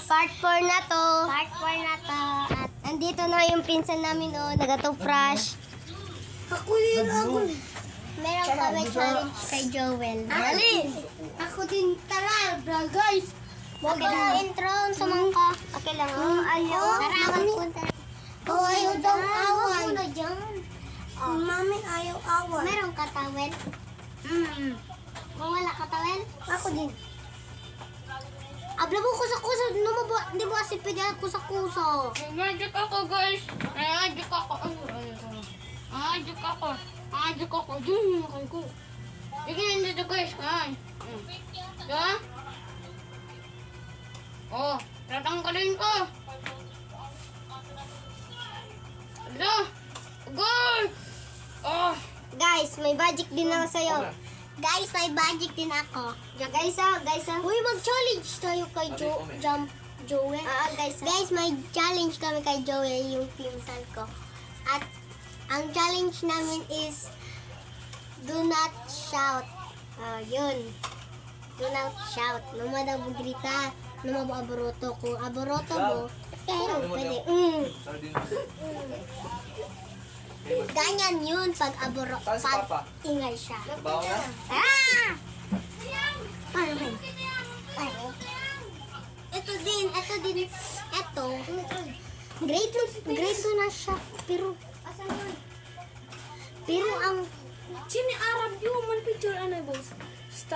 Part 4 na to. Part 4 na to. At andito na yung pinsan namin nagatong-fresh. Ako din ako. Meron kami challenge kay Joel. Ali! Ako din, tara, bro, guys. Okay lang. Intro, sumangka. Okay lang. Ayaw. Tara, magpunta. Ayaw daw away. Ano dyan? Mami, ayaw away. Meron ka tawel? Kung wala ka tawel? Ako din. Abla mo kusa-kusa. Hindi mo kasi pwede kusa-kusa. Magic ako, guys. Magic ako. Magic ako. Magic ako. Diyan yung ko. Sige, nandito, guys. Ay. Diba? Oh, tatanggalin ko. Ito. Guys! Oh. Guys, may magic din ako sa'yo. Guys, may magic din ako. Guys, Uy, mag-challenge tayo kay Joel. Guys, may challenge kami kay Joel, yung pinsan ko. At ang challenge namin is do not shout. Yun. Do not shout. Lumadaw grita. Lumabo aboroto. Kung aboroto mo, pwede. Ganyan yun pag pag ingay siya. Ah! Ito din. Grade 2 na siya. Pero ang Sini Arab yun, man picture ano boss. Stop.